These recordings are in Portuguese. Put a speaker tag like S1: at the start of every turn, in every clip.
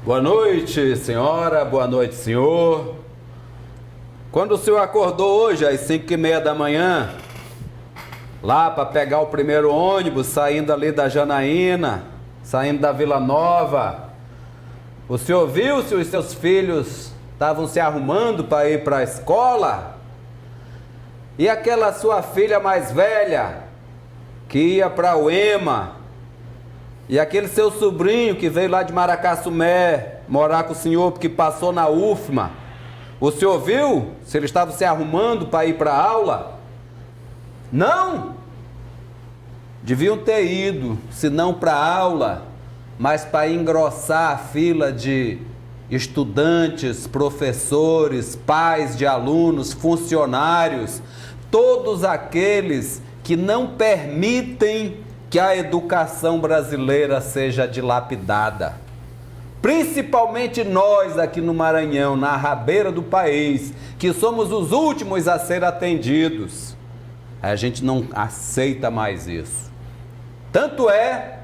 S1: Boa noite, senhora. Boa noite, senhor. Quando o senhor acordou hoje, às 5h30 da manhã, lá para pegar o primeiro ônibus, saindo ali da Janaína, saindo da Vila Nova, o senhor viu se os seus filhos estavam se arrumando para ir para a escola? E aquela sua filha mais velha, que ia para o EMA, e aquele seu sobrinho que veio lá de Maracassumé morar com o senhor porque passou na UFMA, o senhor viu se eles estavam se arrumando para ir para a aula? Não! Deviam ter ido, se não para a aula, mas para engrossar a fila de estudantes, professores, pais de alunos, funcionários, todos aqueles que não permitem que a educação brasileira seja dilapidada. Principalmente nós aqui no Maranhão, na rabeira do país, que somos os últimos a ser atendidos. A gente não aceita mais isso. Tanto é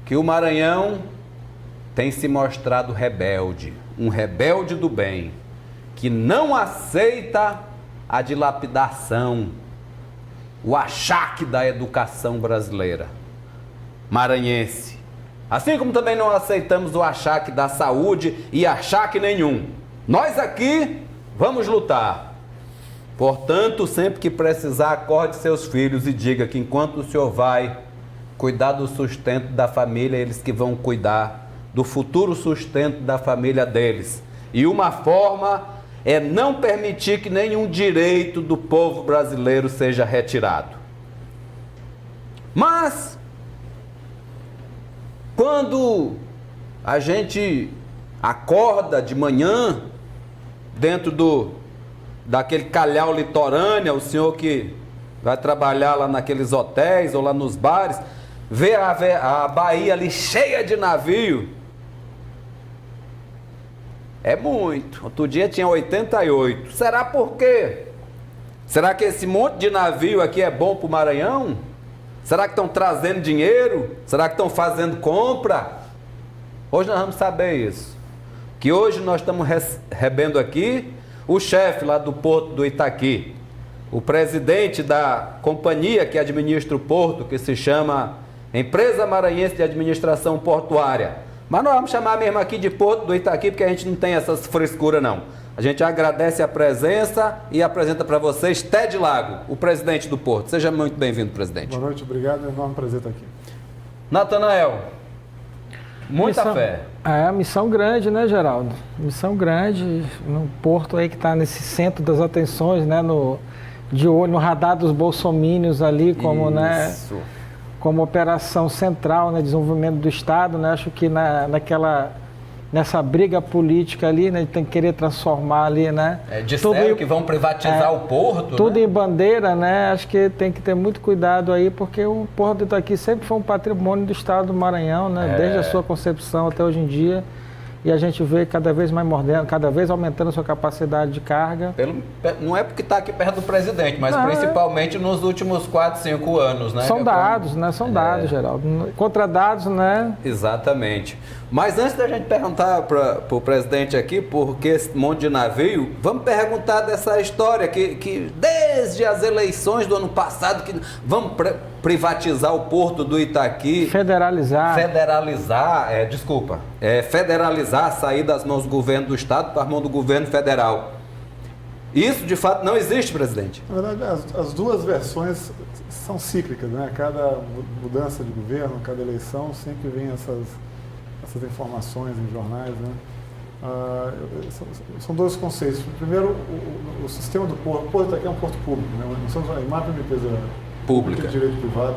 S1: que o Maranhão tem se mostrado rebelde, um rebelde do bem, que não aceita a dilapidação, o achaque da educação brasileira, maranhense. Assim como também não aceitamos o achaque da saúde e achaque nenhum. Nós aqui vamos lutar. Portanto, sempre que precisar, acorde seus filhos e diga que enquanto o senhor vai cuidar do sustento da família, eles que vão cuidar do futuro sustento da família deles. E uma forma é não permitir que nenhum direito do povo brasileiro seja retirado. Mas, quando a gente acorda de manhã, dentro daquele calhau litorâneo, o senhor que vai trabalhar lá naqueles hotéis ou lá nos bares, vê a Bahia ali cheia de navio. É muito. Outro dia tinha 88. Será por quê? Será que esse monte de navio aqui é bom para o Maranhão? Será que estão trazendo dinheiro? Será que estão fazendo compra? Hoje nós vamos saber isso. Que hoje nós estamos recebendo aqui o chefe lá do Porto do Itaqui, o presidente da companhia que administra o porto, que se chama Empresa Maranhense de Administração Portuária. Mas nós vamos chamar mesmo aqui de Porto do Itaqui, porque a gente não tem essas frescuras não. A gente agradece a presença e apresenta para vocês Ted Lago, o presidente do Porto. Seja muito bem-vindo, presidente.
S2: Boa noite, obrigado. É um enorme prazer estar aqui.
S1: Natanael, muita fé.
S3: É, missão grande, né, Geraldo? Missão grande, no Porto aí que está nesse centro das atenções, né, de olho no radar dos bolsomínios ali, como, né, como operação central, né, desenvolvimento do Estado, né, acho que nessa briga política ali, né, tem que querer transformar ali, né.
S1: Disseram que vão privatizar o Porto,
S3: tudo
S1: né?
S3: em bandeira, né, acho que tem que ter muito cuidado aí, porque o Porto do Itaqui sempre foi um patrimônio do Estado do Maranhão, né, desde a sua concepção até hoje em dia. E a gente vê cada vez mais mordendo, cada vez aumentando a sua capacidade de carga.
S1: Não é porque está aqui perto do presidente, mas principalmente nos últimos 4, 5 anos, né?
S3: São dados, né? São dados, Geraldo. Contra dados, né?
S1: Exatamente. Mas antes da gente perguntar para o presidente aqui, por que esse monte de navio, vamos perguntar dessa história que desde as eleições do ano passado, que vamos privatizar o Porto do Itaqui.
S3: Federalizar,
S1: sair das mãos do governo do Estado para as mãos do governo federal. Isso, de fato, não existe, presidente?
S2: Na verdade, as duas versões são cíclicas, né? Cada mudança de governo, cada eleição, sempre vem essas informações em jornais, né? São dois conceitos. Primeiro, o sistema do Porto. O Porto aqui é um porto público, né? Nós somos a IMAP é uma empresa pública de direito privado,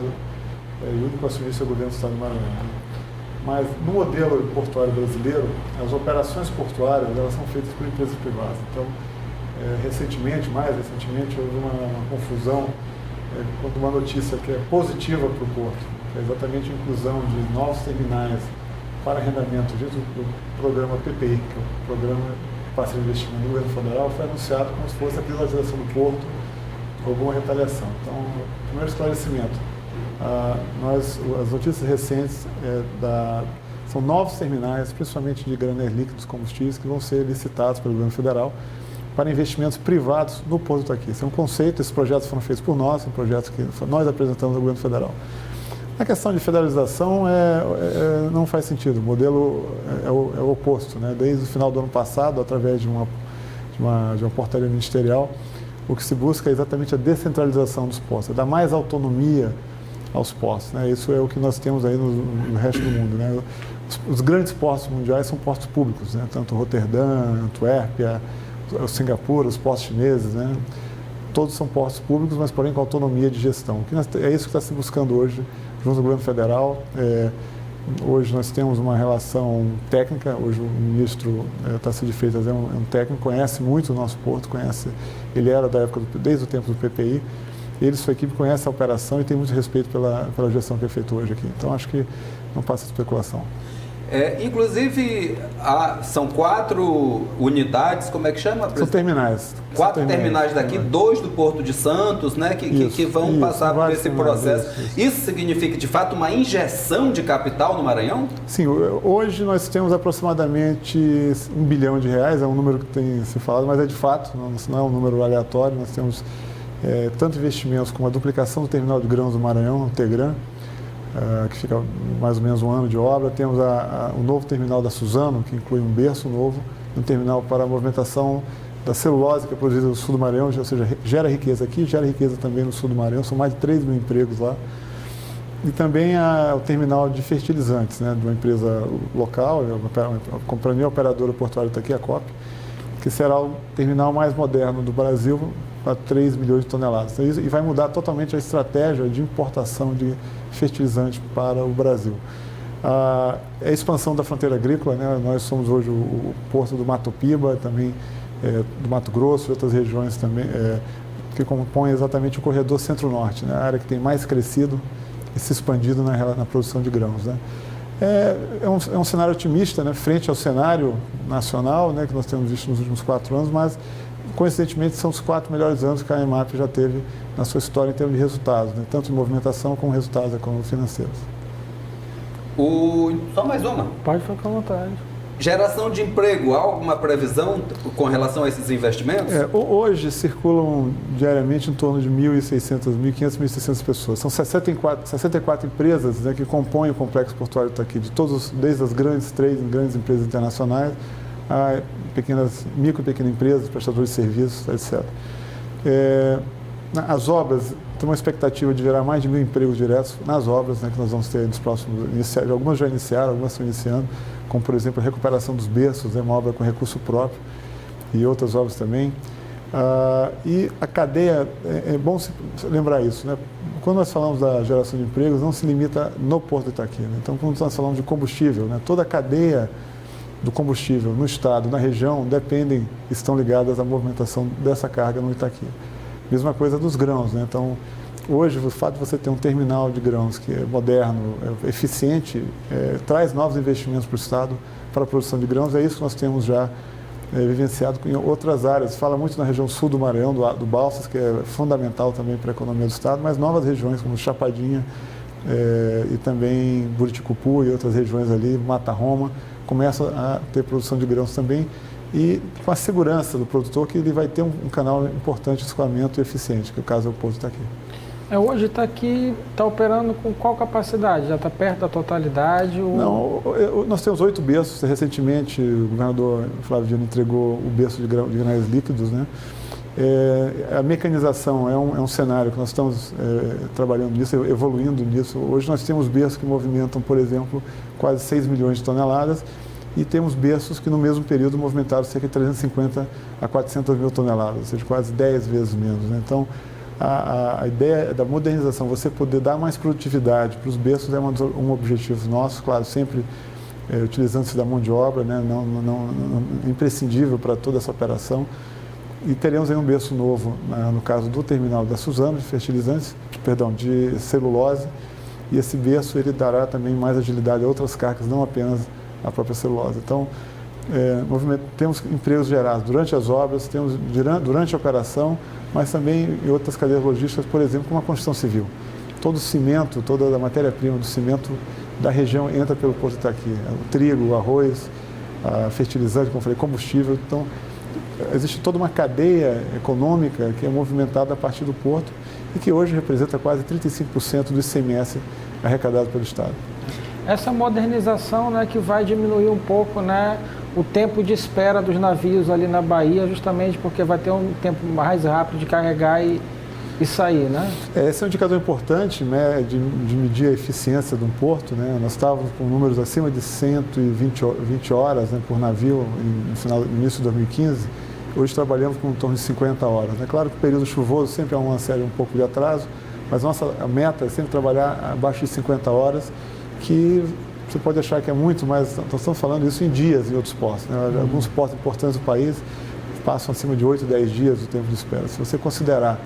S2: e o único acionista é o governo do Estado do Maranhão, né? Mas no modelo portuário brasileiro, as operações portuárias elas são feitas por empresas privadas. Então, mais recentemente, houve uma confusão quando uma notícia que é positiva para o Porto, que é exatamente a inclusão de novos terminais para arrendamento dentro do programa PPI, que é o Programa de Parceria de Investimento do Governo Federal, foi anunciado como se fosse a privatização do Porto ou alguma retaliação. Então, primeiro esclarecimento. As notícias recentes da São novos terminais, principalmente de granéis líquidos combustíveis, que vão ser licitados pelo governo federal para investimentos privados no Porto do Itaqui. Esse é um conceito, esses projetos foram feitos por nós, são projetos que nós apresentamos ao governo federal. A questão de federalização não faz sentido, o modelo é o oposto, né? Desde o final do ano passado, através de uma portaria ministerial, o que se busca é exatamente a descentralização dos postos, dar mais autonomia aos postos, né? Isso é o que nós temos aí no resto do mundo, né? Os grandes portos mundiais são portos públicos, né? Tanto Roterdã, Antuérpia, Singapura, os portos chineses, né? Todos são portos públicos, mas porém com autonomia de gestão. É isso que está se buscando hoje junto ao governo federal. Hoje nós temos uma relação técnica, hoje o ministro Tarcísio de Freitas é um técnico, conhece muito o nosso porto, ele era da época, desde o tempo do PPI, ele e sua equipe conhece a operação e tem muito respeito pela gestão que é feita hoje aqui. Então acho que não passa especulação.
S1: Inclusive, são 4 unidades, como é que chama?
S2: São terminais.
S1: 4 terminais daqui, 2 do Porto de Santos, né, que vão passar por esse processo. Isso significa, de fato, uma injeção de capital no Maranhão?
S2: Sim, hoje nós temos aproximadamente R$1 bilhão, é um número que tem se falado, mas é de fato, não é um número aleatório. Nós temos tanto investimentos como a duplicação do terminal de grãos do Maranhão, o Tegran, que fica mais ou menos 1 ano de obra. Temos o novo terminal da Suzano, que inclui um berço novo, um terminal para a movimentação da celulose que é produzida no sul do Maranhão, ou seja, gera riqueza aqui, gera riqueza também no sul do Maranhão, são mais de 3 mil empregos lá. E também o terminal de fertilizantes, né, de uma empresa local, a companhia operadora portuária Itaqui, a COP, que será o terminal mais moderno do Brasil, para 3 milhões de toneladas. E vai mudar totalmente a estratégia de importação de fertilizantes para o Brasil. A expansão da fronteira agrícola, né? Nós somos hoje o porto do Mato Piba, também do Mato Grosso e outras regiões também, que compõem exatamente o corredor centro-norte, né? A área que tem mais crescido e se expandido na produção de grãos, né? É um cenário otimista, né? Frente ao cenário nacional, né? Que nós temos visto nos últimos 4 anos, mas coincidentemente são os 4 melhores anos que a EMAP já teve na sua história em termos de resultados, né? Tanto de movimentação como resultados econômico-financeiros.
S1: Só mais uma.
S3: Pode ficar à vontade.
S1: Geração de emprego, há alguma previsão com relação a esses investimentos?
S2: Hoje circulam diariamente em torno de 1.600, 1.500, 1.600 pessoas. São 64 empresas, né, que compõem o complexo portuário Itaqui, desde as três grandes empresas internacionais, a micro e pequenas empresas, prestadores de serviços, etc. As obras, tem uma expectativa de gerar mais de 1.000 empregos diretos nas obras, né, que nós vamos ter nos próximos... Algumas já iniciaram, algumas estão iniciando, como, por exemplo, a recuperação dos berços, uma obra com recurso próprio, e outras obras também. E a cadeia, é bom se lembrar isso, né? Quando nós falamos da geração de empregos, não se limita no Porto de Itaqui, né? Então, quando nós falamos de combustível, né, toda a cadeia do combustível no estado, na região, estão ligadas à movimentação dessa carga no Itaqui. Mesma coisa dos grãos, né? Então, hoje, o fato de você ter um terminal de grãos que é moderno, eficiente, traz novos investimentos para o estado para a produção de grãos. É isso que nós temos já vivenciado em outras áreas. Fala muito na região sul do Maranhão, do Balsas, que é fundamental também para a economia do estado, mas novas regiões como Chapadinha e também Buriticupu e outras regiões ali, Mata Roma, começam a ter produção de grãos também, e com a segurança do produtor que ele vai ter um canal importante de escoamento e eficiente, que é o caso do Porto Itaqui.
S3: Hoje está operando com qual capacidade? Já está perto da totalidade?
S2: Não, nós temos 8 berços. Recentemente, o governador Flávio Dino entregou o berço de granéis líquidos, né? A mecanização é um cenário que nós estamos trabalhando nisso, evoluindo nisso. Hoje nós temos berços que movimentam, por exemplo, quase 6 milhões de toneladas, e temos berços que no mesmo período movimentaram cerca de 350 a 400 mil toneladas, ou seja, quase 10 vezes menos, né? Então, a ideia da modernização, você poder dar mais produtividade para os berços é um objetivo nosso, claro, sempre utilizando-se da mão de obra, né? Não imprescindível para toda essa operação. E teremos aí um berço novo, no caso do terminal da Suzano, de celulose, e esse berço ele dará também mais agilidade a outras cargas, não apenas a própria celulose. Então, temos empregos gerados durante as obras, temos durante a operação, mas também em outras cadeias logísticas, por exemplo, como a construção civil. Todo o cimento, toda a matéria-prima do cimento da região entra pelo Porto de Itaqui. O trigo, o arroz, a fertilizante, como eu falei, combustível. Então, existe toda uma cadeia econômica que é movimentada a partir do porto e que hoje representa quase 35% do ICMS arrecadado pelo Estado.
S3: Essa modernização, né, que vai diminuir um pouco, né, o tempo de espera dos navios ali na Bahia, justamente porque vai ter um tempo mais rápido de carregar e sair, né?
S2: Esse é um indicador importante, né, de medir a eficiência de um porto, né? Nós estávamos com números acima de 120 horas, né, por navio no início de 2015. Hoje trabalhamos com em torno de 50 horas. É claro que o período chuvoso sempre há uma série um pouco de atraso, mas a meta é sempre trabalhar abaixo de 50 horas, que você pode achar que é muito, mas nós estamos falando isso em dias em outros portos, né? Alguns portos importantes do país passam acima de 8, 10 dias o tempo de espera. Se você considerar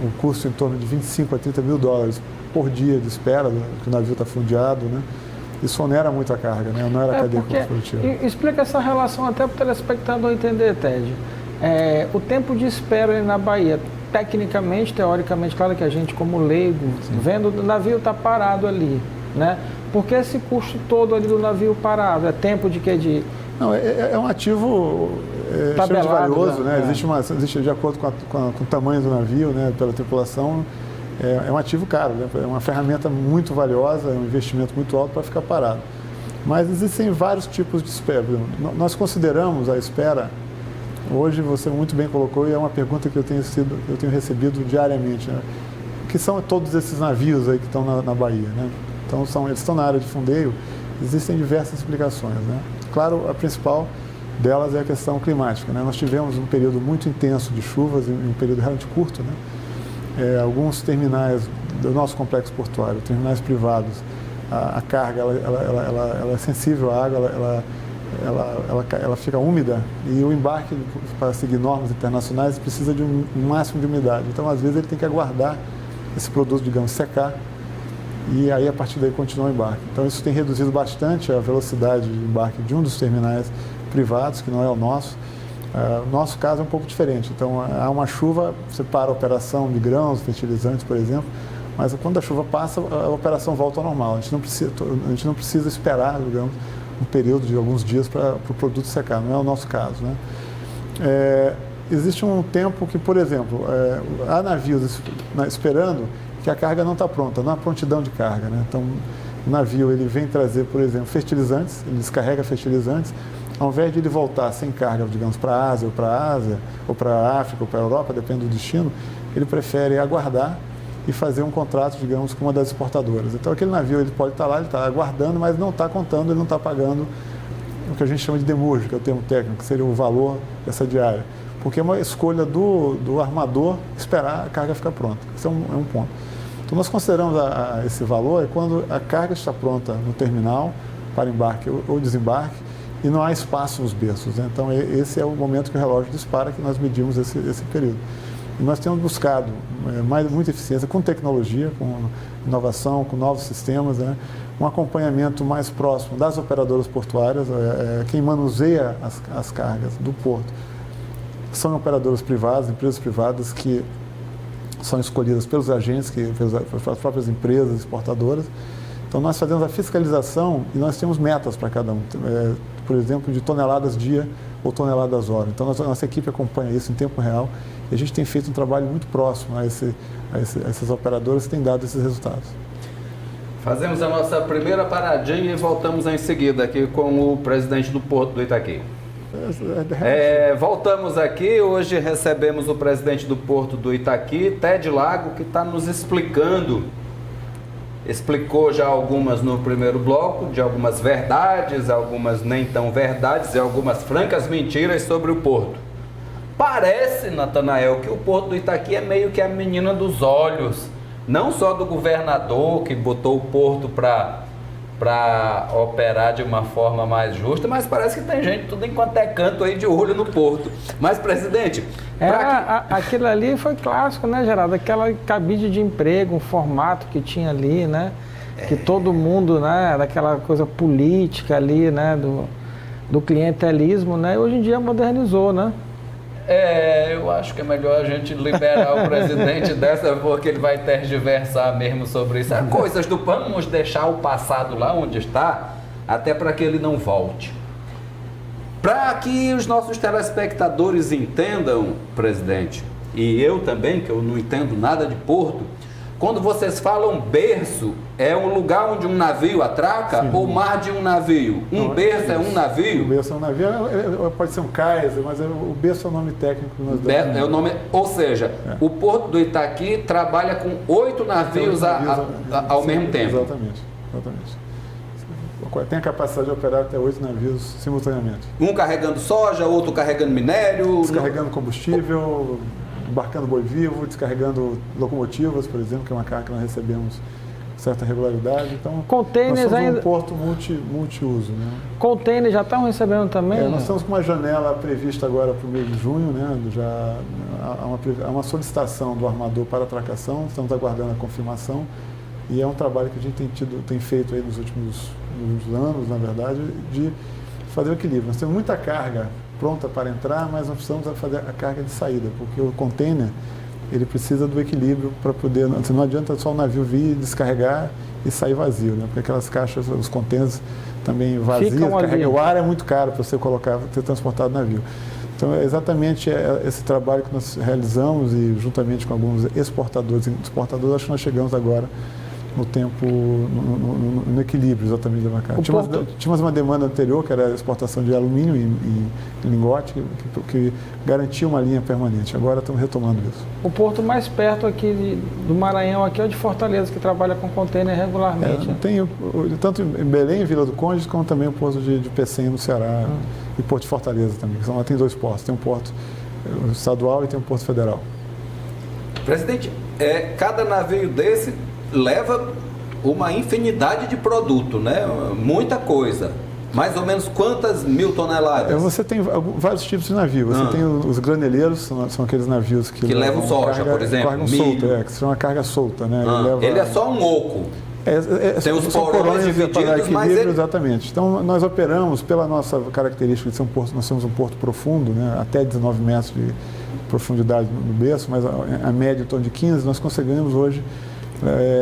S2: um custo em torno de 25 a 30 mil dólares por dia de espera, que o navio está fundeado, né? Isso onera muito a carga, né? Não era a cadeia produtiva.
S3: Explica essa relação até para o telespectador entender, Ted. O tempo de espera ali na Bahia, tecnicamente, teoricamente, claro que a gente como leigo, vendo o navio está parado ali, né? Por que esse custo todo ali do navio parado? É tempo de quê?
S2: Não, é um ativo extremamente valioso, né? Existe de acordo com o tamanho do navio, né? Pela tripulação, é um ativo caro, né? É uma ferramenta muito valiosa, é um investimento muito alto para ficar parado. Mas existem vários tipos de espera. Nós consideramos a espera, hoje você muito bem colocou, e é uma pergunta que eu tenho recebido diariamente, né? O que são todos esses navios aí que estão na Bahia, né? Então, eles estão na área de fundeio, existem diversas explicações, né? Claro, a principal delas é a questão climática, né? Nós tivemos um período muito intenso de chuvas, em um período realmente curto, né? Alguns terminais do nosso complexo portuário, terminais privados, a carga ela é sensível à água, ela fica úmida e o embarque, para seguir normas internacionais, precisa de um máximo de umidade. Então, às vezes, ele tem que aguardar esse produto, digamos, secar, e aí a partir daí continua o embarque. Então isso tem reduzido bastante a velocidade de embarque de um dos terminais privados, que não é o nosso. O nosso caso é um pouco diferente. Então há uma chuva, você para a operação de grãos, fertilizantes, por exemplo, mas quando a chuva passa, a operação volta ao normal. A gente não precisa esperar, digamos, um período de alguns dias para o produto secar, não é o nosso caso, né? Existe um tempo que, por exemplo, há navios esperando que a carga não está pronta, não há prontidão de carga, né? Então, o navio ele vem trazer, por exemplo, fertilizantes, ele descarrega fertilizantes, ao invés de ele voltar sem carga, digamos, para a Ásia, ou para a África, ou para a Europa, depende do destino, ele prefere aguardar e fazer um contrato, digamos, com uma das exportadoras. Então, aquele navio ele pode estar lá, ele está aguardando, mas não está contando, ele não está pagando o que a gente chama de demurge, que é o termo técnico, que seria o valor dessa diária. Porque é uma escolha do armador esperar a carga ficar pronta. Esse é um ponto. Então, nós consideramos esse valor quando a carga está pronta no terminal para embarque ou desembarque e não há espaço nos berços, né? Então, esse é o momento que o relógio dispara, que nós medimos esse período. E nós temos buscado muita eficiência com tecnologia, com inovação, com novos sistemas, né? Um acompanhamento mais próximo das operadoras portuárias. Quem manuseia as cargas do porto são operadoras privadas, empresas privadas que são escolhidas pelos agentes, pelas próprias empresas exportadoras. Então, nós fazemos a fiscalização e nós temos metas para cada um, por exemplo, de toneladas dia ou toneladas hora. Então, nossa equipe acompanha isso em tempo real e a gente tem feito um trabalho muito próximo a essas operadoras que têm dado esses resultados.
S1: Fazemos a nossa primeira paradinha e voltamos em seguida aqui com o presidente do Porto do Itaqui. Voltamos aqui, hoje recebemos o presidente do Porto do Itaqui, Ted Lago, que está nos explicou já algumas no primeiro bloco, de algumas verdades, algumas nem tão verdades e algumas francas mentiras sobre o Porto. Parece, Natanael, que o Porto do Itaqui é meio que a menina dos olhos, não só do governador que botou o Porto para operar de uma forma mais justa, mas parece que tem gente tudo enquanto é canto aí de olho no Porto. Mas, presidente... Aquilo ali foi clássico, né, Geraldo? Aquela cabide de emprego, um formato que tinha ali, né? Que todo mundo, né, daquela coisa política ali, né, do clientelismo, né? Hoje em dia modernizou, né? Eu acho que é melhor a gente liberar o presidente dessa, porque ele vai tergiversar mesmo sobre isso. Coisas do PAN, vamos deixar o passado lá onde está, até para que ele não volte. Para que os nossos telespectadores entendam, presidente, e eu também, que eu não entendo nada de porto, quando vocês falam berço, é um lugar onde um navio atraca, sim, ou mar de um navio? Berço é um navio?
S2: O berço é um navio, pode ser um cais, mas o berço é o nome técnico que nós damos.
S1: É o nome, ou seja, o Porto do Itaqui trabalha com 8 navios ao mesmo tempo.
S2: Exatamente. Tem a capacidade de operar até 8 navios simultaneamente.
S1: Um carregando soja, outro carregando minério.
S2: Descarregando combustível, embarcando boi vivo, descarregando locomotivas, por exemplo, que é uma carga que nós recebemos com certa regularidade. Então,
S3: containers
S2: nós somos
S3: ainda...
S2: um porto multiuso. Né?
S3: Containers já estão recebendo também?
S2: Nós estamos com uma janela prevista agora para o mês de junho, né? Já há uma solicitação do armador para atracação, estamos aguardando a confirmação. E é um trabalho que a gente tem feito aí nos últimos anos, na verdade, de fazer o equilíbrio. Nós temos muita carga pronta para entrar, mas nós precisamos fazer a carga de saída, porque o container ele precisa do equilíbrio para poder... Não adianta só o navio vir, descarregar e sair vazio, né? Porque aquelas caixas, os containers também vazios, o ar é muito caro para você ser transportado no navio. Então, é exatamente esse trabalho que nós realizamos e juntamente com alguns exportadores, acho que nós chegamos agora no tempo, no equilíbrio exatamente da marca. Tínhamos uma demanda anterior, que era a exportação de alumínio e lingote, que garantia uma linha permanente. Agora estamos retomando isso.
S3: O porto mais perto aqui do Maranhão aqui é o de Fortaleza, que trabalha com container regularmente.
S2: Tem tanto em Belém, Vila do Conde, como também o porto de Pecém, no Ceará, e Porto de Fortaleza também. Lá tem 2 portos, tem um porto estadual e tem um porto federal.
S1: Presidente, cada navio desse leva uma infinidade de produto, né? Muita coisa. Mais ou menos quantas mil toneladas?
S2: Você tem vários tipos de navio. Você tem os graneleiros, são aqueles navios que
S1: levam soja, por exemplo,
S2: carga solta, que se chama carga solta, né?
S1: Ele é só um oco. Tem os porões divididos, mas
S2: exatamente. Então, nós operamos, pela nossa característica de ser um porto, nós somos um porto profundo, né? Até 19 metros de profundidade no berço, mas a média em torno de 15, nós conseguimos hoje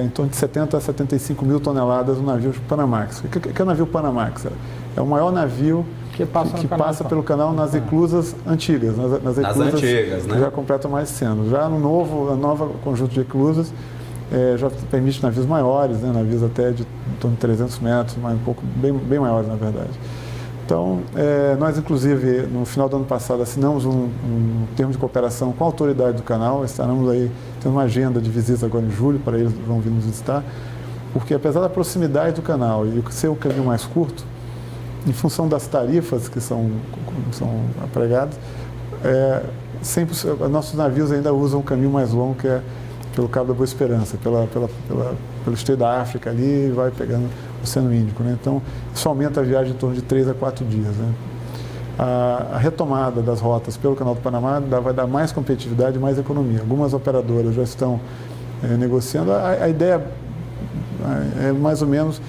S2: em torno de 70 a 75 mil toneladas no navio Panamax. O que é o navio Panamax? É o maior navio que passa pelo canal nas eclusas antigas. Nas eclusas
S1: antigas, né?
S2: Que já completam mais de 100 anos. Já no novo conjunto de eclusas, já permite navios maiores, né? Navios até de em torno de 300 metros, mas bem maiores, na verdade. Então, nós, inclusive, no final do ano passado, assinamos um termo de cooperação com a autoridade do canal. Estaremos aí tendo uma agenda de visitas agora em julho, para eles vão vir nos visitar, porque apesar da proximidade do canal e ser o caminho mais curto, em função das tarifas que são empregadas, sempre nossos navios ainda usam um caminho mais longo, que é pelo Cabo da Boa Esperança, pelo Estreito da África ali, e vai pegando o Oceano Índico, né? Então, isso aumenta a viagem em torno de 3 a 4 dias, né? A retomada das rotas pelo Canal do Panamá vai dar mais competitividade e mais economia. Algumas operadoras já estão negociando. A ideia é mais ou menos,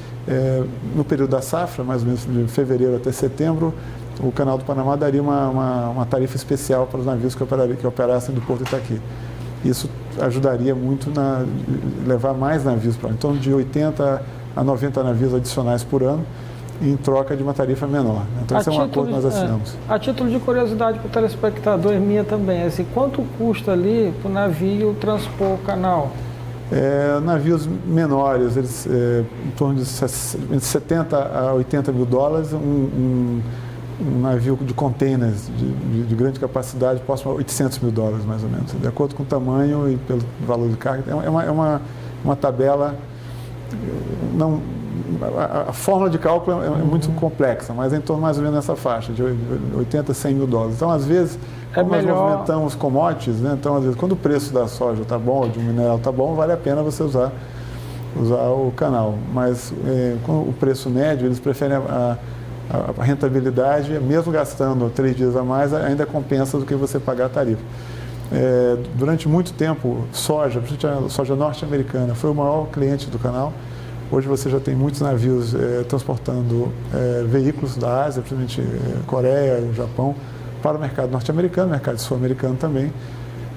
S2: no período da safra, mais ou menos de fevereiro até setembro, o Canal do Panamá daria uma tarifa especial para os navios que operassem do Porto Itaqui. Isso ajudaria muito a levar mais navios para lá, em torno de 80 a 90 navios adicionais por ano, em troca de uma tarifa menor. Então, esse é um acordo que nós assinamos.
S3: A título de curiosidade para o telespectador, minha também, assim, quanto custa ali para o navio transpor o canal?
S2: Navios menores, eles, em torno de 70 a 80 mil dólares, um navio de containers de grande capacidade, próximo a 800 mil dólares, mais ou menos, de acordo com o tamanho e pelo valor de carga. É uma tabela... A fórmula de cálculo é muito complexa, mas é em torno mais ou menos nessa faixa, de 80 a 100 mil dólares. Então, às vezes, nós movimentamos commodities, né? Então, às vezes, quando o preço da soja está bom, ou de um mineral está bom, vale a pena você usar o canal. Mas, com o preço médio, eles preferem a rentabilidade, mesmo gastando 3 dias a mais, ainda compensa do que você pagar a tarifa. Durante muito tempo, soja, principalmente a soja norte-americana, foi o maior cliente do canal. Hoje você já tem muitos navios transportando veículos da Ásia, principalmente Coreia, Japão, para o mercado norte-americano, mercado sul-americano também,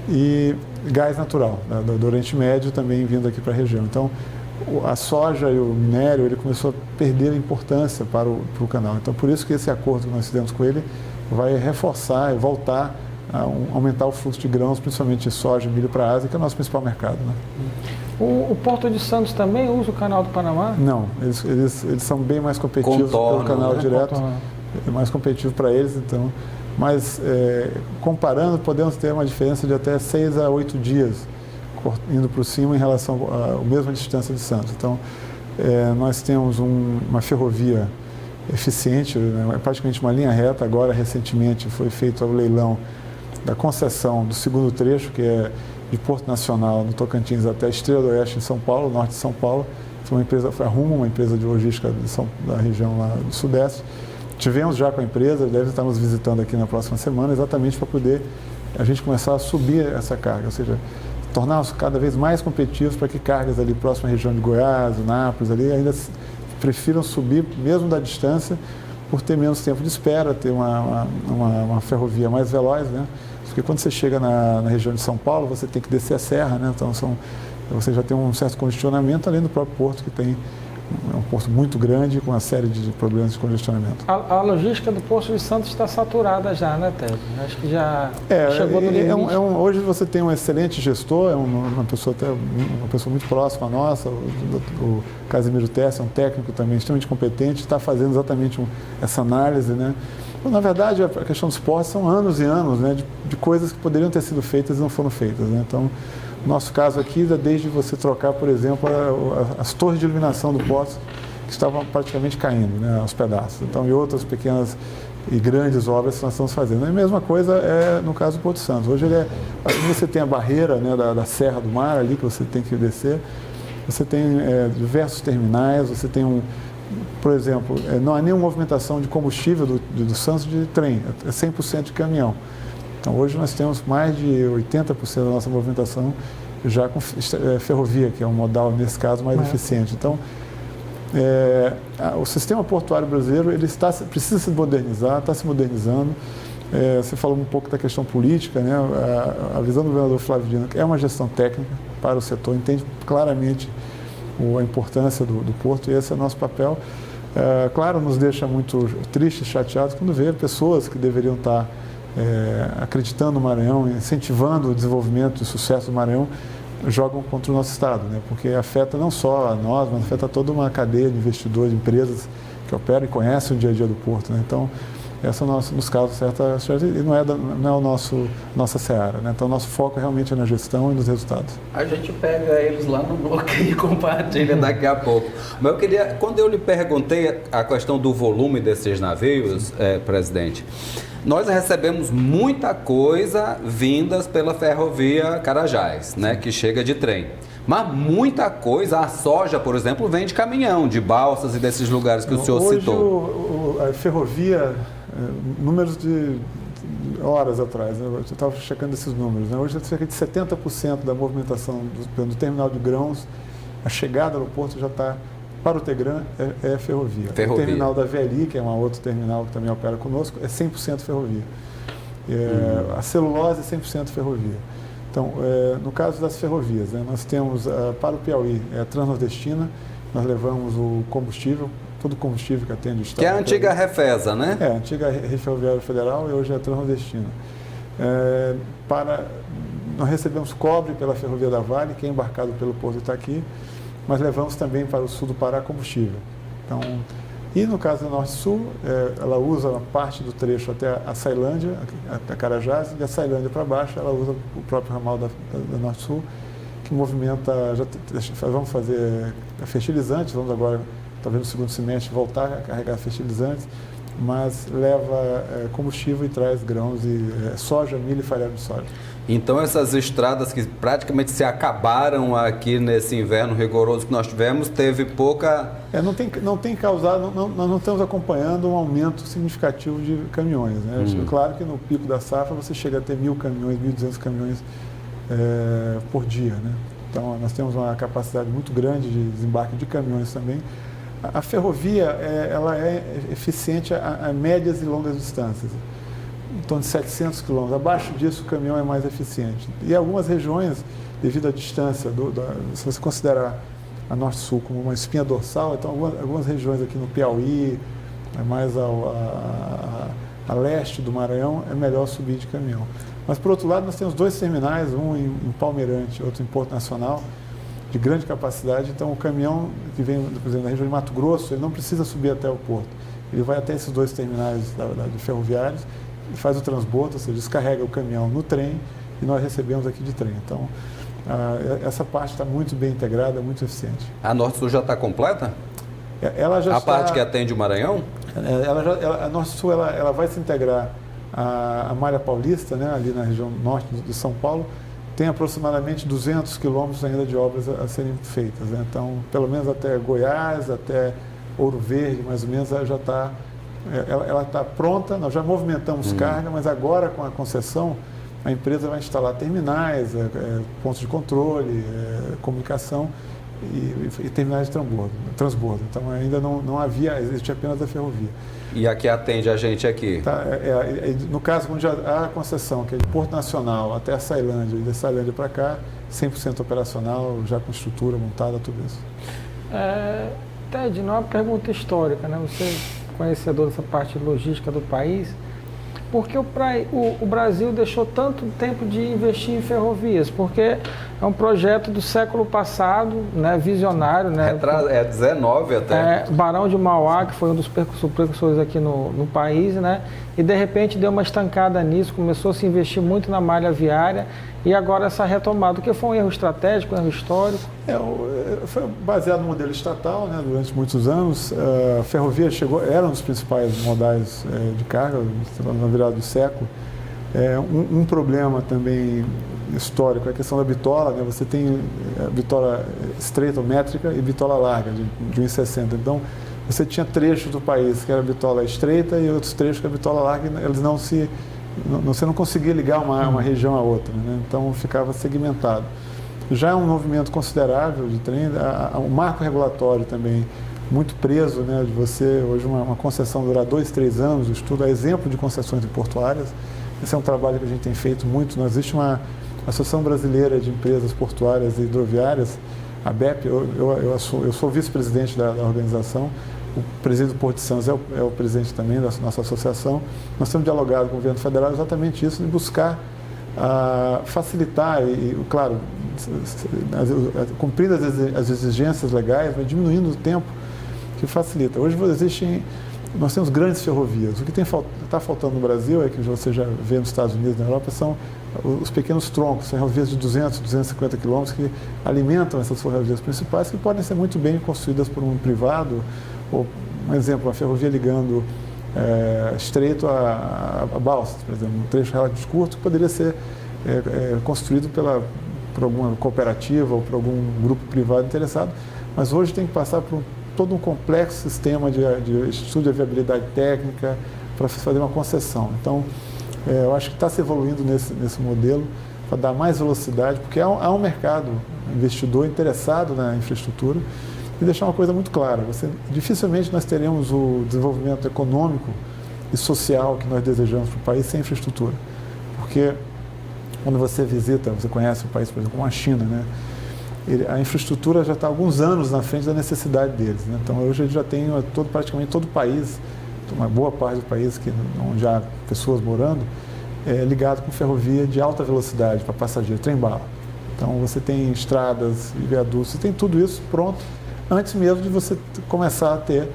S2: e gás natural, do Oriente Médio também vindo aqui para a região. Então, a soja e o minério, ele começou a perder a importância para o canal. Então, por isso que esse acordo que nós fizemos com ele vai reforçar e voltar a aumentar o fluxo de grãos, principalmente de soja e milho para a Ásia, que é o nosso principal mercado, né?
S3: O Porto de Santos também usa o canal do Panamá?
S2: Não, eles são bem mais competitivos pelo canal direto, é mais competitivo para eles, então. Mas, comparando, podemos ter uma diferença de até 6 a 8 dias indo para cima em relação à mesma distância de Santos. Então, nós temos uma ferrovia eficiente, né, praticamente uma linha reta. Agora, recentemente, foi feito o leilão da concessão do segundo trecho, que é de Porto Nacional, no Tocantins, até a Estrela do Oeste, em São Paulo, norte de São Paulo. Foi a Rumo, uma empresa de logística da região lá do Sudeste. Tivemos já com a empresa, deve estar nos visitando aqui na próxima semana, exatamente para poder a gente começar a subir essa carga, ou seja, torná-los cada vez mais competitivos para que cargas ali próxima à região de Goiás, Nápoles, ali ainda prefiram subir, mesmo da distância, por ter menos tempo de espera, ter uma ferrovia mais veloz, né? Porque quando você chega na região de São Paulo, você tem que descer a serra, né? Então você já tem um certo congestionamento, além do próprio porto, que tem um porto muito grande, com uma série de problemas de congestionamento.
S3: A logística do Porto de Santos está saturada já, né, Ted? Acho que já chegou no limite.
S2: Hoje você tem um excelente gestor, uma pessoa muito próxima a nossa, o Casimiro Tessa, é um técnico também extremamente competente, está fazendo exatamente essa análise, né? Na verdade, a questão dos portos são anos e anos, né, de coisas que poderiam ter sido feitas e não foram feitas, né? Então, no nosso caso aqui, desde você trocar, por exemplo, as torres de iluminação do porto, que estavam praticamente caindo, né, aos pedaços. Então, e outras pequenas e grandes obras que nós estamos fazendo. E a mesma coisa é no caso do Porto Santos. Hoje assim você tem a barreira, né, da Serra do Mar ali, que você tem que descer, você tem diversos terminais, você tem por exemplo, não há nenhuma movimentação de combustível do Santos de trem, é 100% de caminhão. Então, hoje nós temos mais de 80% da nossa movimentação já com ferrovia, que é um modal, nesse caso, mais eficiente. Então, o sistema portuário brasileiro ele precisa se modernizar, está se modernizando. Você falou um pouco da questão política, né? A visão do governador Flávio Dino é uma gestão técnica para o setor, entende claramente a importância do porto, e esse é o nosso papel. Claro, nos deixa muito tristes, chateados, quando vê pessoas que deveriam estar acreditando no Maranhão, incentivando o desenvolvimento e o sucesso do Maranhão, jogam contra o nosso Estado, né? Porque afeta não só a nós, mas afeta toda uma cadeia de investidores, de empresas que operam e conhecem o dia a dia do porto, né? Então, essa nos causa certa... e não é nossa seara, né? Então, o nosso foco realmente é na gestão e nos resultados.
S1: A gente pega eles lá no bloqueio e compartilha daqui a pouco. Mas quando eu lhe perguntei a questão do volume desses navios, presidente, nós recebemos muita coisa vindas pela ferrovia Carajás, né, que chega de trem. Mas muita coisa, a soja, por exemplo, vem de caminhão, de balsas e desses lugares que o senhor citou.
S2: Hoje a ferrovia, números de horas atrás, né, eu estava checando esses números, né, hoje cerca de 70% da movimentação do terminal de grãos, a chegada no porto já está... Para o Tegran é ferrovia. O terminal da VLI, que é um outro terminal que também opera conosco, é 100% ferrovia. A celulose é 100% ferrovia. Então, no caso das ferrovias, né, nós temos para o Piauí, a Transnordestina, nós levamos o combustível, todo o combustível que atende o Estado.
S1: Que é a antiga Refesa, né?
S2: A antiga Rede Ferroviária Federal e hoje é a Transnordestina. Nós recebemos cobre pela Ferrovia da Vale, que é embarcado pelo Porto de Itaqui, mas levamos também para o sul do Pará combustível. Então, e no caso do Norte-Sul, ela usa uma parte do trecho até a Ceilândia, até Carajás, e da Ceilândia para baixo ela usa o próprio ramal da Norte-Sul, que movimenta, vamos fazer fertilizantes, vamos agora, talvez no segundo semestre, voltar a carregar fertilizantes, mas leva combustível e traz grãos e soja, milho e farelo de soja.
S1: Então essas estradas que praticamente se acabaram aqui nesse inverno rigoroso que nós tivemos, teve pouca...
S2: Não tem causado, nós não estamos acompanhando um aumento significativo de caminhões, né? Claro que no pico da safra você chega a ter 1.000 caminhões, 1.200 caminhões por dia, né? Então nós temos uma capacidade muito grande de desembarque de caminhões também. A ferrovia ela é eficiente a médias e longas distâncias. em torno de 700 quilômetros. Abaixo disso, o caminhão é mais eficiente. E algumas regiões, devido à distância, se você considerar a Norte-Sul como uma espinha dorsal, então algumas regiões aqui no Piauí, mais a leste do Maranhão, é melhor subir de caminhão. Mas, por outro lado, nós temos 2 terminais, um em Palmeirante, outro em Porto Nacional, de grande capacidade. Então, o caminhão que vem, por exemplo, da região de Mato Grosso, ele não precisa subir até o porto. Ele vai até esses 2 terminais de ferroviários e faz o transbordo, ou seja, descarrega o caminhão no trem e nós recebemos aqui de trem. Então, essa parte está muito bem integrada, muito eficiente.
S1: A Norte-Sul já está completa?
S2: Ela já está...
S1: parte que atende o Maranhão?
S2: A Norte-Sul ela vai se integrar à Malha Paulista, né, ali na região norte de São Paulo. Tem aproximadamente 200 quilômetros ainda de obras a serem feitas, né? Então, pelo menos até Goiás, até Ouro Verde, mais ou menos, ela já está pronta. Nós já movimentamos carga, mas agora com a concessão, a empresa vai instalar terminais, pontos de controle, comunicação e terminais de transbordo. Então, ainda não havia, existe apenas a ferrovia.
S1: E a que atende a gente aqui?
S2: Tá, no caso, quando já há a concessão, que é de Porto Nacional até a Ceilândia, e da Ceilândia para cá, 100% operacional, já com estrutura montada, tudo isso.
S3: Ted, não é uma pergunta histórica, né? Você é conhecedor dessa parte logística do país. Por que o Brasil deixou tanto tempo de investir em ferrovias? Porque é um projeto do século passado, né, visionário. Né?
S1: 19 até.
S3: Barão de Mauá, que foi um dos precursores aqui no país, né? E de repente deu uma estancada nisso, começou a se investir muito na malha viária e agora essa retomada, o que foi um erro estratégico, um erro histórico?
S2: Foi baseado no modelo estatal, né, durante muitos anos. A ferrovia era um dos principais modais de carga na virada do século. Um problema também histórico é a questão da bitola, né? Você tem a bitola estreita ou métrica e bitola larga, de 1,60. Então, você tinha trechos do país que era bitola estreita e outros trechos que era bitola larga, eles você não conseguia ligar uma região à outra, né? Então ficava segmentado. Já é um movimento considerável de trem, o marco regulatório também muito preso, né? De você, hoje uma concessão durar 2, 3 anos, o estudo é exemplo de concessões portuárias. Esse é um trabalho que a gente tem feito muito. Existe uma Associação Brasileira de Empresas Portuárias e Hidroviárias, a BEP, eu sou vice-presidente da organização. O presidente do Porto de Santos é o presidente também da nossa associação. Nós temos dialogado com o governo federal exatamente isso, de buscar facilitar e, claro, cumprir as exigências legais, mas diminuindo o tempo que facilita. Hoje nós temos grandes ferrovias. O que está faltando no Brasil, é que você já vê nos Estados Unidos e na Europa, são os pequenos troncos, ferrovias de 200, 250 quilômetros que alimentam essas ferrovias principais, que podem ser muito bem construídas por um privado. Ou, um exemplo, uma ferrovia ligando estreito a Balsas, por exemplo, um trecho relativamente curto, que poderia ser construído por alguma cooperativa ou por algum grupo privado interessado, mas hoje tem que passar por todo um complexo sistema de estudo de viabilidade técnica para fazer uma concessão. Então, eu acho que está se evoluindo nesse modelo para dar mais velocidade, porque há um mercado investidor interessado na infraestrutura. E deixar uma coisa muito clara, dificilmente nós teremos o desenvolvimento econômico e social que nós desejamos para o país sem infraestrutura. Porque quando você conhece o país, por exemplo, como a China, né? A infraestrutura já está há alguns anos na frente da necessidade deles, né? Então hoje ele já tem praticamente todo o país, uma boa parte do país onde há pessoas morando, ligado com ferrovia de alta velocidade para passageiro, trem-bala. Então você tem estradas e viadutos, você tem tudo isso pronto antes mesmo de você começar a ter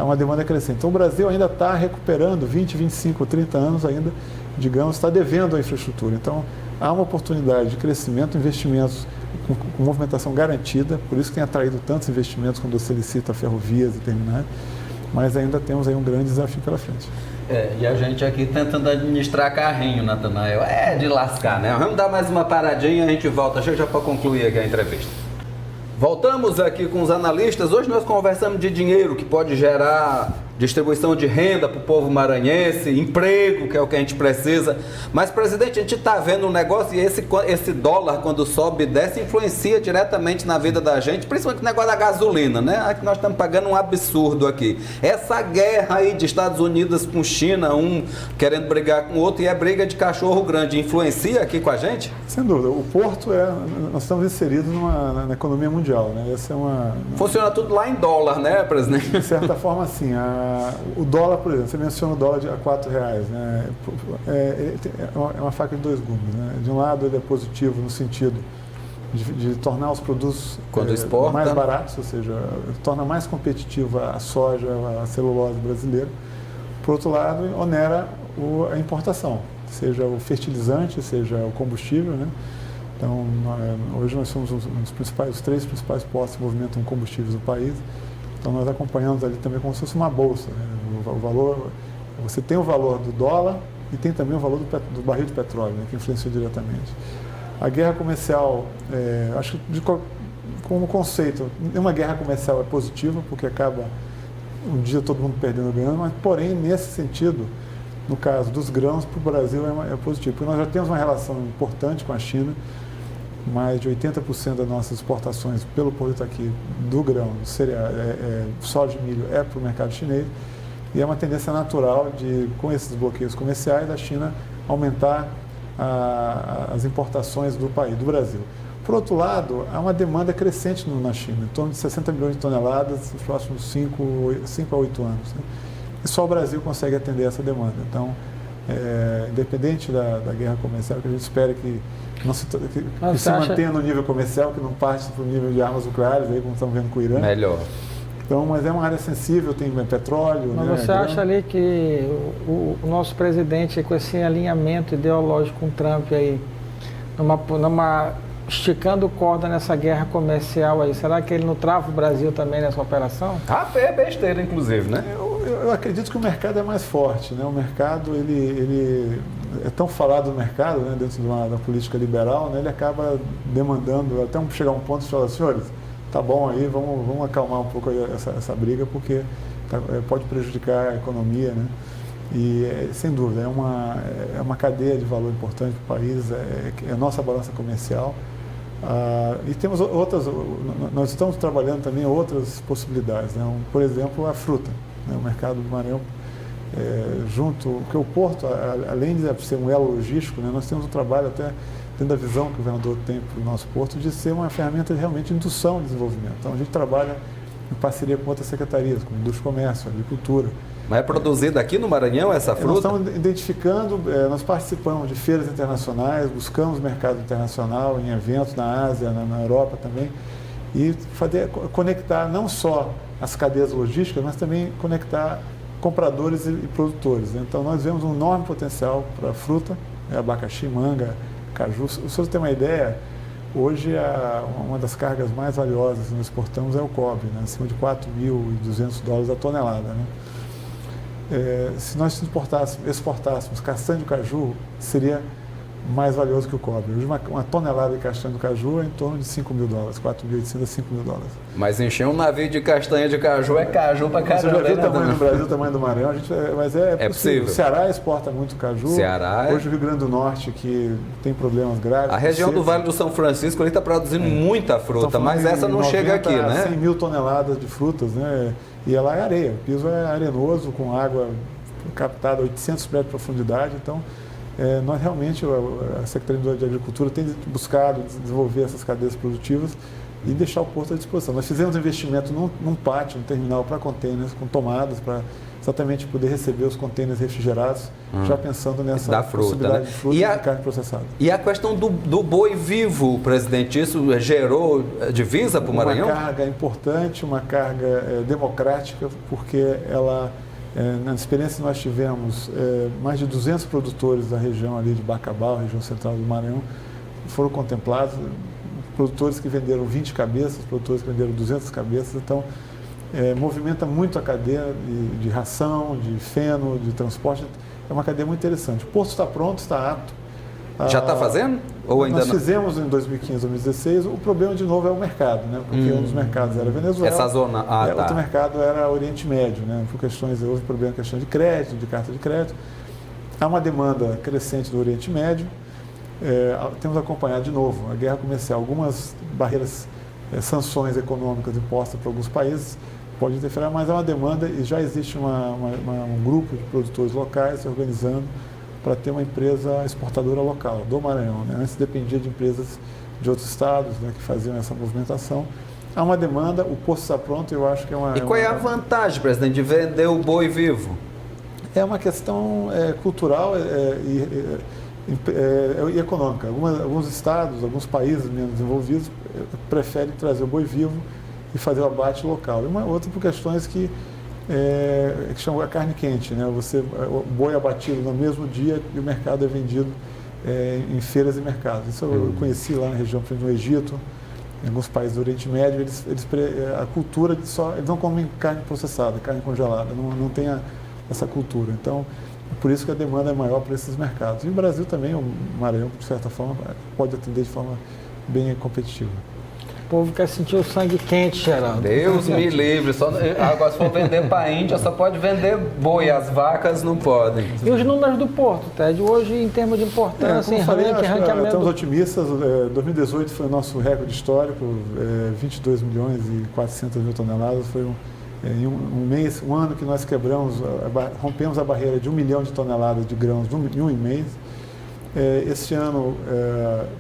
S2: uma demanda crescente. Então o Brasil ainda está recuperando 20, 25, 30 anos ainda, digamos, está devendo a infraestrutura. Então há uma oportunidade de crescimento, investimentos com movimentação garantida, por isso que tem atraído tantos investimentos quando você licita ferrovias e terminais, mas ainda temos aí um grande desafio pela frente.
S1: E a gente aqui tentando administrar carrinho, Natanael, de lascar, né? Vamos dar mais uma paradinha e a gente volta, já para concluir aqui a entrevista. Voltamos aqui com os analistas. Hoje nós conversamos de dinheiro que pode gerar distribuição de renda para o povo maranhense, emprego, que é o que a gente precisa. Mas, presidente, a gente está vendo um negócio e esse dólar, quando sobe e desce, influencia diretamente na vida da gente, principalmente o negócio da gasolina, né? Aqui nós estamos pagando um absurdo aqui. Essa guerra aí de Estados Unidos com China, um querendo brigar com o outro, e é briga de cachorro grande, influencia aqui com a gente?
S2: Sem dúvida. O porto nós estamos inseridos na economia mundial, né? Essa é
S1: Funciona tudo lá em dólar, né, presidente?
S2: De certa forma, sim. O dólar, por exemplo, você menciona o dólar a R$4, né? É uma faca de dois gumes, né? De um lado, ele é positivo no sentido de tornar os produtos mais baratos, ou seja, torna mais competitiva a soja, a celulose brasileira. Por outro lado, onera a importação, seja o fertilizante, seja o combustível, né? Então, hoje nós somos os três principais postos que movimentam combustíveis no país. Então, nós acompanhamos ali também como se fosse uma bolsa, né? O valor, você tem o valor do dólar e tem também o valor do barril de petróleo, né? Que influencia diretamente. A guerra comercial, acho que como conceito, uma guerra comercial é positiva, porque acaba um dia todo mundo perdendo ou ganhando, mas, porém, nesse sentido, no caso dos grãos, para o Brasil é positivo, porque nós já temos uma relação importante com a China. Mais de 80% das nossas exportações pelo Porto aqui do grão, cereal, soja e milho é para o mercado chinês, e é uma tendência natural com esses bloqueios comerciais, da China aumentar as importações do país, do Brasil. Por outro lado, há uma demanda crescente na China, em torno de 60 milhões de toneladas nos próximos 5 a 8 anos. Né? E só o Brasil consegue atender essa demanda. Então, independente da guerra comercial, que a gente espera que se mantenha no nível comercial, que não parte para o nível de armas nucleares, aí, como estamos vendo com o Irã.
S1: Melhor.
S2: Então, mas é uma área sensível, tem petróleo.
S3: Mas
S2: né,
S3: você acha ali que o nosso presidente, com esse alinhamento ideológico com o Trump aí, esticando corda nessa guerra comercial aí, será que ele não trava o Brasil também nessa operação?
S1: É besteira, inclusive, né?
S2: Eu acredito que o mercado é mais forte, né? O mercado, ele é tão falado no mercado, né, dentro da política liberal, né, ele acaba demandando, até chegar um ponto e falar, senhores, tá bom aí, vamos acalmar um pouco essa briga, porque pode prejudicar a economia, né? E, sem dúvida, é uma cadeia de valor importante para o país, é a nossa balança comercial. E temos nós estamos trabalhando também outras possibilidades, né? Por exemplo, a fruta, né? O mercado do Maranhão, porque o porto, além de ser um elo logístico, né? Nós temos um trabalho até dentro da visão que o governador tem para o nosso porto de ser uma ferramenta realmente de indução e desenvolvimento. Então a gente trabalha em parceria com outras secretarias, como Indústria e Comércio, Agricultura.
S1: Mas é produzida aqui no Maranhão essa fruta?
S2: Nós estamos identificando, nós participamos de feiras internacionais, buscamos mercado internacional em eventos na Ásia, na Europa também, e conectar não só as cadeias logísticas, mas também conectar compradores e produtores. Então nós vemos um enorme potencial para fruta, abacaxi, manga, caju. Se você tem uma ideia, hoje uma das cargas mais valiosas que nós exportamos é o cobre, né? Acima de $4.200 a tonelada, né? Se nós exportássemos castanha de caju, seria mais valioso que o cobre. Hoje uma tonelada de castanha de caju é em torno de $5.000, $4.800 a $5.000.
S1: Mas encher um navio de castanha de caju é caju pra caramba.
S2: Você já viu o tamanho do Brasil, o tamanho do Maranhão, mas é possível. O Ceará exporta muito caju. Hoje o Rio Grande do Norte, que tem problemas graves.
S1: A região do Vale do São Francisco ali está produzindo muita fruta, mas essa não chega aqui, né?
S2: 100 mil toneladas de frutas, né? E ela é areia, o piso é arenoso, com água captada a 800 metros de profundidade. Então, nós realmente, a Secretaria de Agricultura tem buscado desenvolver essas cadeias produtivas e deixar o porto à disposição. Nós fizemos um investimento num pátio, num terminal para containers, com tomadas, para exatamente poder receber os containers refrigerados, já pensando nessa possibilidade, né? De fruta e de carne processada.
S1: E a questão do boi vivo, presidente, isso gerou divisa para o Maranhão?
S2: Uma carga importante, uma carga democrática, porque ela, na experiência que nós tivemos, mais de 200 produtores da região ali de Bacabal, região central do Maranhão, foram contemplados, produtores que venderam 20 cabeças, produtores que venderam 200 cabeças, então movimenta muito a cadeia de ração, de feno, de transporte. É uma cadeia muito interessante. O porto está pronto, está apto.
S1: Já está fazendo? Ou ainda
S2: nós
S1: não?
S2: fizemos em 2015, 2016, o problema de novo é o mercado, né? Porque um dos mercados era Venezuela,
S1: essa zona,
S2: outro mercado era Oriente Médio, né? Por questões, houve problema com questão de crédito, de carta de crédito. Há uma demanda crescente do Oriente Médio, temos acompanhado de novo a guerra comercial, algumas barreiras, sanções econômicas impostas para alguns países, pode interferir, mas há uma demanda e já existe um grupo de produtores locais se organizando para ter uma empresa exportadora local, do Maranhão. Né? Antes dependia de empresas de outros estados, né, que faziam essa movimentação. Há uma demanda, o posto está pronto, eu acho que é uma...
S1: E qual é a vantagem, presidente, de vender o boi vivo?
S2: É uma questão cultural e econômica. Alguns estados, alguns países menos desenvolvidos preferem trazer o boi vivo e fazer o abate local. E uma outra por questões que chama a carne quente, né? O boi é abatido no mesmo dia e o mercado é vendido em feiras e mercados. Isso eu conheci lá na região, por exemplo, no Egito, em alguns países do Oriente Médio, a cultura de eles não comem carne processada, carne congelada, não tem essa cultura. Então, por isso que a demanda é maior para esses mercados. E o Brasil também, o Maranhão, de certa forma, pode atender de forma bem competitiva.
S3: O povo quer sentir o sangue quente, Geraldo.
S1: Deus me livre. Agora, se for vender para a Índia, só pode vender boi. As vacas não podem.
S3: E os números do Porto, Ted? Hoje, em termos de importância, ranqueamento...
S2: Estamos otimistas. 2018 foi o nosso recorde histórico, 22 milhões e 400 mil toneladas. Foi um ano que nós rompemos a barreira de 1 milhão de toneladas de grãos em um mês. Este ano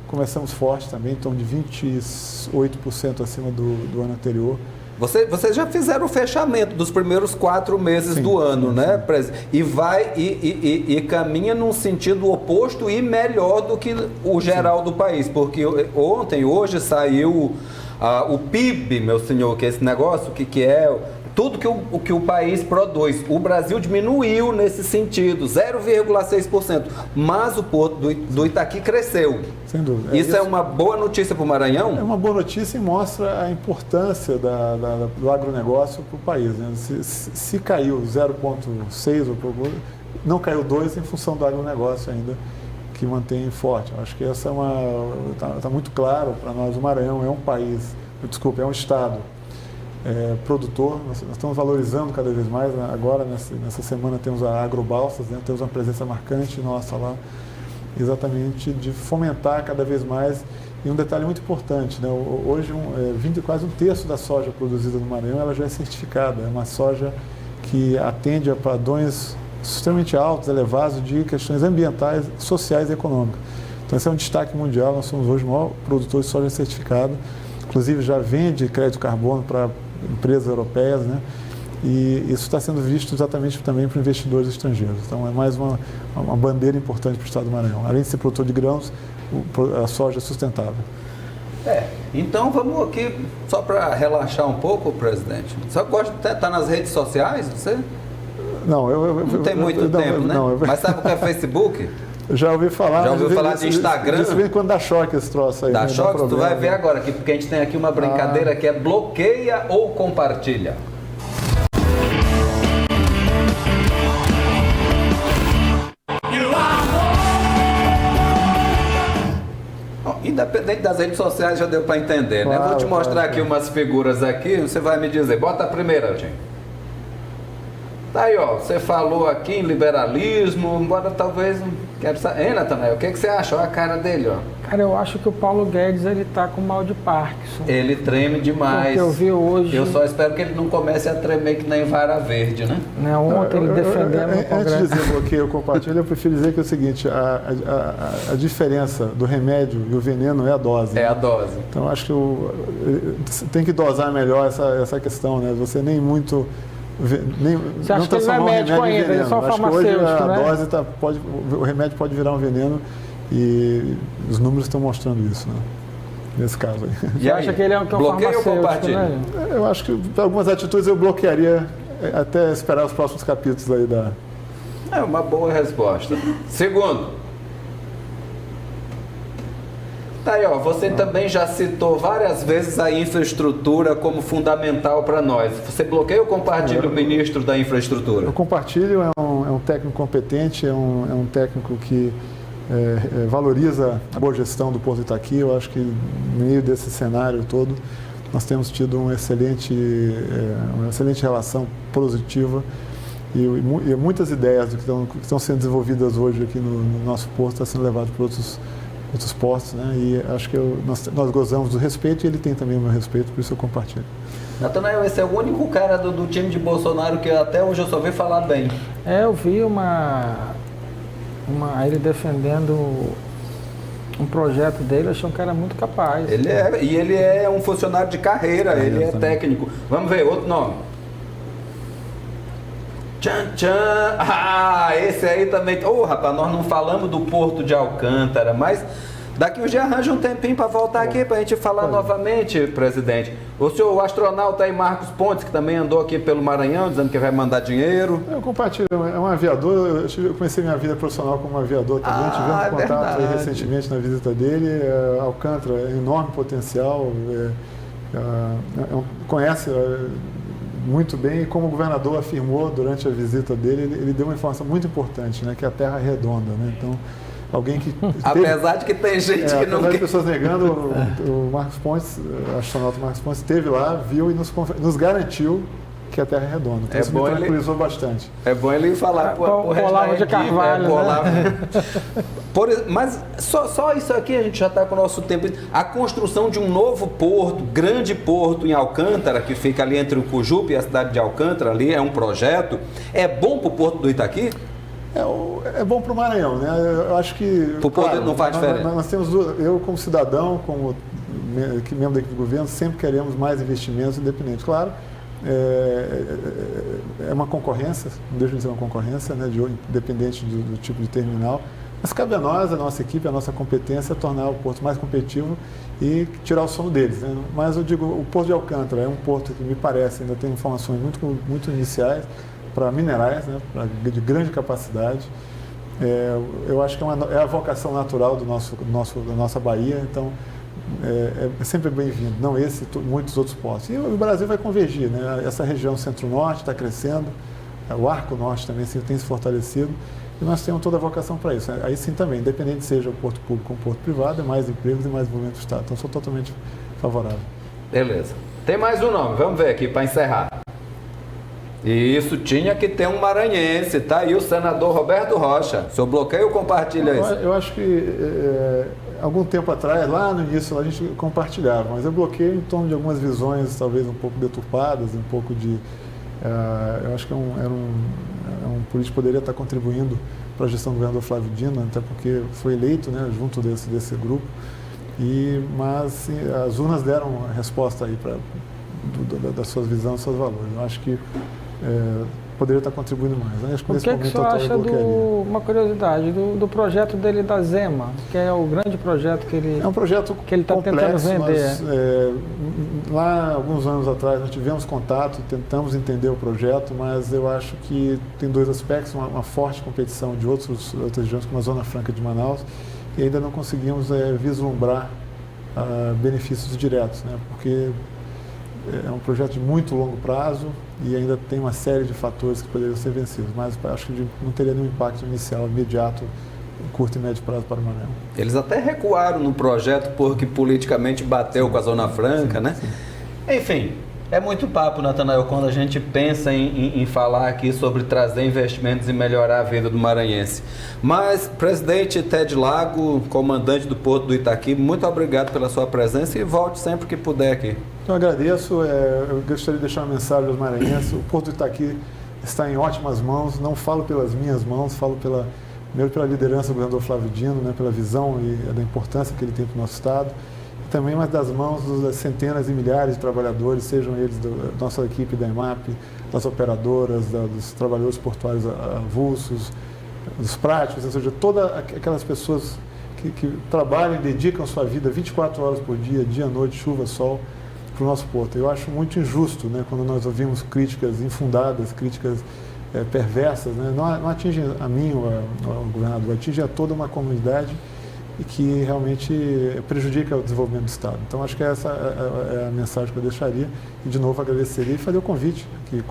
S2: começamos forte também, em torno de 28% acima do ano anterior.
S1: Vocês já fizeram o fechamento dos primeiros 4 meses do ano, né, presidente? E caminha num sentido oposto e melhor do que o geral do país, porque hoje saiu o PIB, meu senhor, que é esse negócio, que é tudo que o país produz. O Brasil diminuiu nesse sentido, 0,6%, mas o porto do Itaqui cresceu.
S2: Sem dúvida.
S1: Isso é uma boa notícia para o Maranhão?
S2: É uma boa notícia e mostra a importância do agronegócio para o país. Né? Se caiu 0,6%, não caiu 2% em função do agronegócio ainda, que mantém forte. Acho que essa está muito claro para nós. O Maranhão é um estado produtor. Nós estamos valorizando cada vez mais. Né? Agora, nessa semana, temos a Agrobalsas, né? Temos uma presença marcante nossa lá, exatamente de fomentar cada vez mais. E um detalhe muito importante, né? Hoje quase um terço da soja produzida no Maranhão ela já é certificada. É uma soja que atende a padrões extremamente altos, elevados de questões ambientais, sociais e econômicas. Então esse é um destaque mundial. Nós somos hoje o maior produtor de soja certificada. Inclusive já vende crédito carbono para empresas europeias, né? E isso está sendo visto exatamente também por investidores estrangeiros. Então é mais uma bandeira importante para o estado do Maranhão. Além de ser produtor de grãos, a soja é sustentável.
S1: Então vamos aqui, só para relaxar um pouco, presidente. Só gosta de estar nas redes sociais, você?
S2: Não,
S1: não tem muito tempo, né? Mas sabe o que é Facebook?
S2: Já ouvi falar.
S1: Já ouviu falar de Instagram?
S2: Isso vem quando dá choque esse troço aí.
S1: Dá choque? Tu vai ver agora aqui, porque a gente tem aqui uma brincadeira que é bloqueia ou compartilha. Independente das redes sociais, já deu para entender, né? Vou te mostrar aqui umas figuras aqui, você vai me dizer. Bota a primeira, gente. Tá aí, ó, você falou aqui em liberalismo, embora talvez... Quero saber, Natanael, o que você acha? Olha a cara dele, ó.
S3: Cara, eu acho que o Paulo Guedes, ele tá com mal de Parkinson.
S1: Ele treme demais.
S3: Porque eu vi hoje...
S1: Eu só espero que ele não comece a tremer que nem vara verde, né?
S3: Ontem ele defendendo o Congresso.
S2: Antes de dizer bloqueio ou compartilho, eu prefiro dizer que é o seguinte, a diferença do remédio e o veneno é a dose.
S1: É a dose.
S2: Então, acho que tem que dosar melhor essa questão, né? Você nem muito...
S3: Você acha que ele não é médico ainda, ele é só farmacêutico, né?
S2: O remédio pode virar um veneno e os números estão mostrando isso, né? Nesse caso aí.
S3: Você acha que ele é um
S1: bloqueio ou compartilho?
S2: Né? Eu acho que algumas atitudes eu bloquearia até esperar os próximos capítulos aí da...
S1: É uma boa resposta. Segundo. Tá aí, ó, você também já citou várias vezes a infraestrutura como fundamental para nós. Você bloqueia ou compartilha o ministro da infraestrutura?
S2: Eu compartilho, é um técnico competente, é um técnico que valoriza a boa gestão do Porto Itaqui. Eu acho que no meio desse cenário todo nós temos tido uma excelente relação positiva e muitas ideias do que estão sendo desenvolvidas hoje aqui no nosso porto estão sendo levadas para outros postos, né? E acho que nós gozamos do respeito e ele tem também o meu respeito, por isso eu compartilho.
S1: Natanael, esse é o único cara do time de Bolsonaro que até hoje eu só vi falar bem.
S3: Eu vi ele defendendo um projeto dele, eu achei um cara muito capaz.
S1: Ele é um funcionário de carreira, ele é técnico. Vamos ver, outro nome. Tchan, tchan. Esse aí também. Rapaz, nós não falamos do Porto de Alcântara, mas daqui um dia arranja um tempinho para voltar aqui para a gente falar novamente, presidente. O astronauta aí, Marcos Pontes, que também andou aqui pelo Maranhão, dizendo que vai mandar dinheiro.
S2: Eu compartilho, é um aviador, eu comecei minha vida profissional como aviador também, tivemos contato aí recentemente na visita dele. Alcântara, enorme potencial, conhece muito bem, e como o governador afirmou durante a visita dele, ele deu uma informação muito importante, né, que a Terra é redonda, né? Então, alguém que...
S1: Apesar de que tem gente que não...
S2: Apesar de pessoas negando, o Marcos Pontes, o astronauta Marcos Pontes, esteve lá, viu e nos garantiu que a Terra é redonda. Então, isso me tranquilizou bastante.
S1: É bom ele falar
S3: por Olavo de Carvalho, né?
S1: Mas só isso aqui a gente já está com o nosso tempo. A construção de um novo porto, grande porto em Alcântara, que fica ali entre o Cujupe e a cidade de Alcântara, ali é um projeto. É bom para o Porto do Itaqui?
S2: É bom para o Maranhão, né? Eu acho que...
S1: Para o Porto não faz diferença.
S2: Nós temos eu como cidadão, como membro da equipe do governo, sempre queremos mais investimentos independentes. Claro, é uma concorrência, não deixa de ser uma concorrência, né, independente do tipo de terminal, mas cabe a nós, a nossa equipe, a nossa competência, tornar o porto mais competitivo e tirar o sono deles, né? Mas eu digo, o Porto de Alcântara é um porto que me parece, ainda tem informações muito iniciais para minerais, né, de grande capacidade. Eu acho que é a vocação natural da nossa Bahia, então é sempre bem-vindo, não muitos outros portos. E o Brasil vai convergir, né? Essa região centro-norte está crescendo, o Arco Norte também tem se fortalecido, e nós temos toda a vocação para isso. Aí sim também, independente seja o porto público ou o porto privado, é mais empregos e mais movimento do Estado. Então, sou totalmente favorável.
S1: Beleza. Tem mais um nome, vamos ver aqui para encerrar. E isso tinha que ter um maranhense, tá aí o senador Roberto Rocha. Se eu bloqueio, compartilha isso.
S2: Eu acho que algum tempo atrás, lá no início, a gente compartilhava, mas eu bloqueio em torno de algumas visões talvez um pouco deturpadas, um pouco de... eu acho que um político poderia estar contribuindo para a gestão do governador Flávio Dino, até porque foi eleito, né, junto desse grupo, mas as urnas deram a resposta aí da sua visão, dos seus valores. Eu acho que poderia estar contribuindo mais. Acho que
S3: o que é que o senhor acha uma curiosidade, do projeto dele da Zema, que é o grande projeto que ele...
S2: É um projeto
S3: que ele está tentando vender.
S2: Lá, alguns anos atrás, nós tivemos contato, tentamos entender o projeto, mas eu acho que tem dois aspectos, uma forte competição de outras regiões, como a Zona Franca de Manaus, e ainda não conseguimos vislumbrar benefícios diretos, né? Porque é um projeto de muito longo prazo e ainda tem uma série de fatores que poderiam ser vencidos, mas acho que não teria nenhum impacto inicial, imediato, curto e médio prazo para o Maranhão.
S1: Eles até recuaram no projeto porque politicamente bateu com a Zona Franca, né? Sim. Enfim, é muito papo, Natanael, quando a gente pensa em falar aqui sobre trazer investimentos e melhorar a vida do maranhense. Mas, presidente Ted Lago, comandante do Porto do Itaqui, muito obrigado pela sua presença e volte sempre que puder aqui.
S2: Eu agradeço, eu gostaria de deixar uma mensagem aos maranhenses. O Porto do Itaqui está em ótimas mãos, não falo pelas minhas mãos, falo primeiro pela liderança do governador Flávio Dino, né, pela visão e da importância que ele tem para o nosso Estado, e também mas das mãos das centenas e milhares de trabalhadores, sejam eles da nossa equipe da EMAP, das operadoras, dos trabalhadores portuários avulsos, dos práticos, ou seja, todas aquelas pessoas que trabalham e dedicam sua vida 24 horas por dia, noite, chuva, sol, para o nosso porto. Eu acho muito injusto, né, quando nós ouvimos críticas infundadas, críticas perversas, né, não atinge a mim, ao governador, atinge a toda uma comunidade e que realmente prejudica o desenvolvimento do Estado. Então, acho que essa é a mensagem que eu deixaria e, de novo, agradeceria e fazer o convite que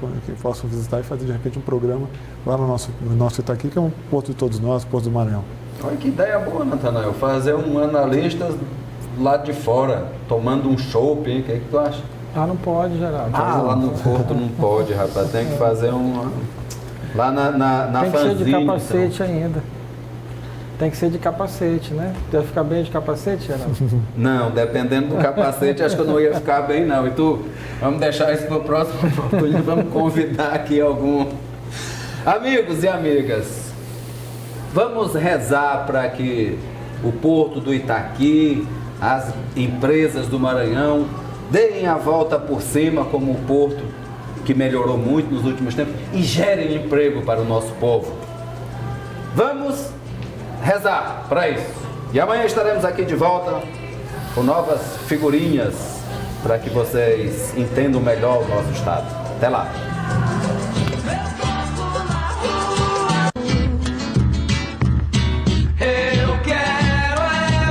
S2: possam visitar e fazer, de repente, um programa lá no nosso Itaqui, que é um porto de todos nós, Porto do Maranhão.
S1: Olha que ideia boa, Natanael. Fazer um analista lá de fora, tomando um chopp, hein? O que tu acha?
S3: Ah, não pode, Geraldo.
S1: Lá no Porto não pode, rapaz. Tem que fazer um... Lá na
S3: tem que ser de
S1: fanzine,
S3: capacete
S1: então.
S3: ainda. Tem que ser de capacete, né? Deve ficar bem de capacete, Geraldo?
S1: Não, dependendo do capacete, acho que eu não ia ficar bem, não. E tu, vamos deixar isso para o próximo oportunidade. Vamos convidar aqui algum... Amigos e amigas, vamos rezar para que o Porto do Itaqui, as empresas do Maranhão, deem a volta por cima como o Porto, que melhorou muito nos últimos tempos, e gerem emprego para o nosso povo. Vamos rezar para isso. E amanhã estaremos aqui de volta com novas figurinhas para que vocês entendam melhor o nosso estado. Até lá!